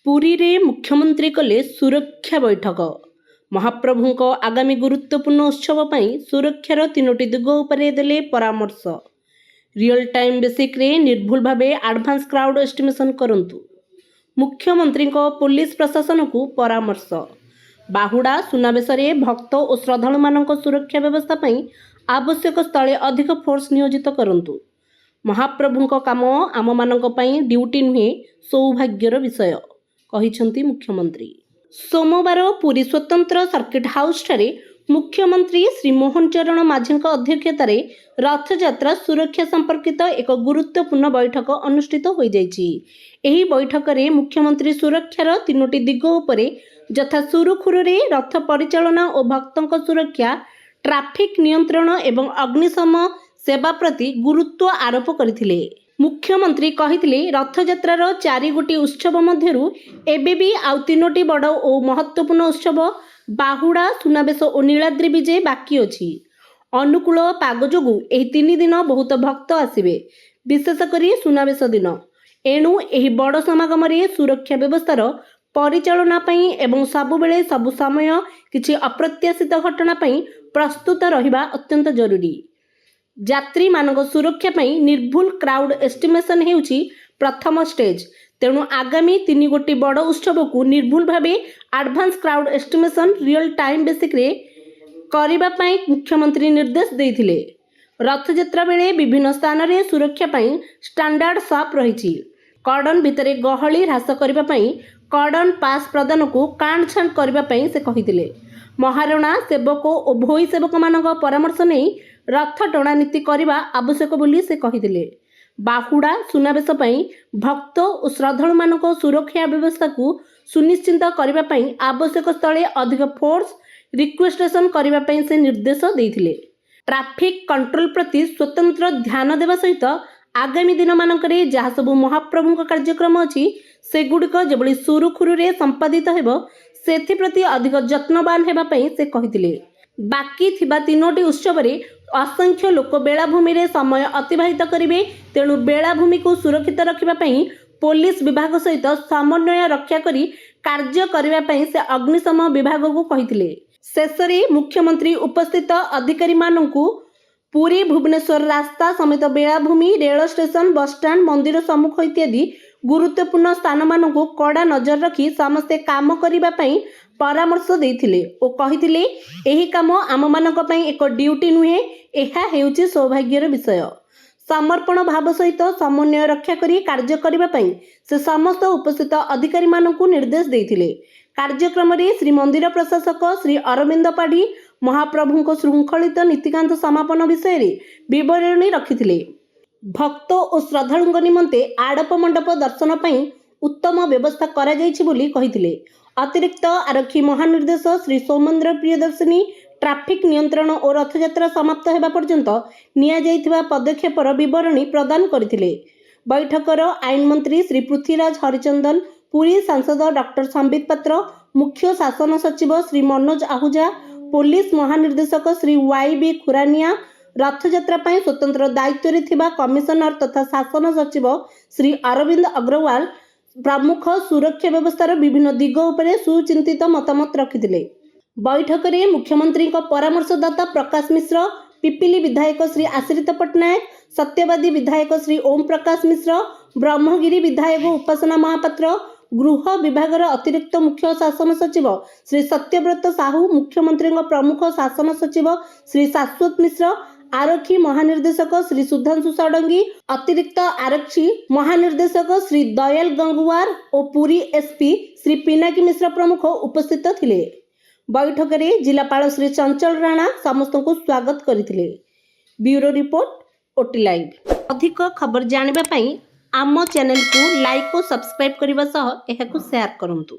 पुरी रे मुख्यमंत्री कले सुरक्षा बैठक। महाप्रभुंक आगामी गुरुत्वपूर्ण उत्सव पर सुरक्षार तीनोटी दिग उपरे देले परामर्श। रियल टाइम बेसिक रे निर्भुल भावे एडवांस क्राउड एस्टिमेशन करंतु। मुख्यमंत्री पुलिस प्रशासन को परामर्श। बाहुड़ा सुनावेश रे भक्त और श्रद्धालु मानक सुरक्षा व्यवस्था पर आवश्यक स्थले अधिक फोर्स नियोजित करंतु। महाप्रभुंक काम आम मानक पई ड्यूटी नुहे सौभाग्यर विषय कहिछंती मुख्यमंत्री। सोमवार पुरी स्वतंत्र सर्किट हाउस ठारे मुख्यमंत्री श्री मोहन चरण माझी अध्यक्षतार रथयात्रा सुरक्षा संपर्कित एक गुरुत्वपूर्ण बैठक अनुष्ठित हो जाइछि। एही बैठक रे मुख्यमंत्री सुरक्षार तीनोटी दिग उपरे यथा सुरुखुरुरे रथ परिचालना और भक्तों सुरक्षा, ट्रैफिक नियंत्रण एवं अग्निशम सेवा प्रति गुरुत्व आरोप करथिले। मुख्यमंत्री कहिथिले रथयात्रार 4 गोटी उत्सव मध्यरु एबे भी आउ 3टी बड़ और महत्वपूर्ण उत्सव बाहुड़ा सुनावेश और नीलाद्री विजे बाकी अछि। अनुकूल पाग जोगु एही 3 दिन बहुत भक्त आसिबे, विशेषकर सुनावेश दिन। एणु एही बड़ समागम रे सुरक्षा व्यवस्थार परिचालना पई एवं सबुबेले सबु समय किछि अप्रत्याशित घटना पई प्रस्तुत रहिबा अत्यंत जरूरी। यात्री मानक सुरक्षा पई निर्भुल क्राउड एस्टिमेशन हेउछि प्रथम स्टेज। तेणु आगामी 3 गोटी बड़ उत्सव को निर्भुल भावे advance crowd estimation real time basic रे करिबा पई मुख्यमंत्री निर्देश देइथिले। रथयात्रा बेले विभिन्न स्थान रे सुरक्षा पई स्टैंडर्ड साफ रहिछि। कर्डन भितरे गहली ह्रास करिबा पई कर्डन पास प्रदान को कांडछांड करिबा पई से कहिथिले। महारणा सेवक और भोई सेवक मानक परामर्श नहीं रथ टणा नीति करने आवश्यक बोली से कहिथिले। बाहुड़ा सुनावेश पई भक्त और श्रद्धालु मानक सुरक्षा व्यवस्था को सुनिश्चित करने पई आवश्यक स्थले अधिक फोर्स रिक्वेस्टेशन करने पई से निर्देश देइथिले। ट्रैफिक कंट्रोल प्रति स्वतंत्र ध्यान देवा सहित आगामी दिन मानकरे जहाँ सबु महाप्रभुंक कार्यक्रम अछि सेगुड़िक जेभली सुरुखुरुरे संपादित हेबो सेथिप्रति अधिक यत्नवान हेबा पई से कहिथिले। बाकी थिबा 3टी उत्सव रे असंख्य लोक बेलाभूमि रे समय अतिबाहित करिवे। तेणु बेलाभूमि को सुरक्षित रखिबा पई पुलिस विभाग सहित समन्वय रक्षा करी कार्य करिबा पई से अग्निशम विभाग को कहिथिले। शेषरे मुख्यमंत्री उपस्थित अधिकारी माननकु पुरी भुवनेश्वर रास्ता समेत बेलाभूमि, रेल स्टेशन, बस स्टैंड, मंदिर सम्मुख इत्यादि गुरुत्वपूर्ण स्थान मानकु कड़ा नजर रखी समस्ते काम करिबा पई परामर्श देइथिले और कहिथिले एही काम आम मानक पई एक ड्यूटी नुहे, एहा हेउची सौभाग्यर विषय। समर्पण भाव सहित समन्वय रक्षा करी कार्य करिबा पई से समस्त उपस्थित अधिकारी मानकु निर्देश देइथिले। कार्यक्रम रे श्री मंदिर प्रशासक श्री अरविंद पाढ़ी महाप्रभुंक श्रृंखलित नीतिकांत समापन विषय रे विवरणी रखिथिले। भक्त और श्रद्धालुंक निमंते आड़प मंडप दर्शन पई उत्तम व्यवस्था करा जाइछि बोली कहिथिले। अतिरिक्त आरक्षी महानिर्देश श्री सौमेन्द्र प्रियदर्शिनी ट्रैफिक नियंत्रण और रथयात्रा समाप्त हेबा पर्यंत निया जाइथिबा पदक्षेपर विवरणी प्रदान करथिले। बैठकर आईन मंत्री श्री पृथ्वीराज हरिचंदन, पुरी सांसद डॉक्टर संबित पात्र, मुख्य शासन सचिव श्री मनोज आहूजा, पुलिस महानिर्देशक श्री वाई खुरानिया, रथयात्रा पई स्वतंत्र दायित्व रे थिबा कमिशनर तथा शासन सचिव श्री अरविंद अग्रवाल प्रमुख सुरक्षा व्यवस्थार विभिन्न दिग उपरे सुचिंतित मतामत रखिथिले। बैठक रे मुख्यमंत्री परामर्शदाता प्रकाश मिश्र, पिपिली विधायक श्री आश्रित पट्टनायक, सत्यवादी विधायक श्री ओम प्रकाश मिश्र, ब्रह्मगिरी विधायक उपासना महापात्र, गृह विभागर अतिरिक्त मुख्य शासन सचिव श्री सत्यव्रत साहू, मुख्यमंत्री प्रमुख शासन सचिव श्री शाश्वत मिश्र, आरक्षी महानिर्देशक श्री सुधांशु षडंगी, अतिरिक्त आरक्षी महानिर्देशक श्री दयाल गंगवार और पुरी एसपी श्री पिनाकी मिश्र प्रमुख उपस्थित थिले। बैठक रे जिलापाल श्री चंचल राणा समस्त को स्वागत करथिले। Bureau report OT live. अधिक खबर जानिबा पई आम चैनल को लाइक और सब्सक्राइब करबा सह एहाकु शेयर करंतु।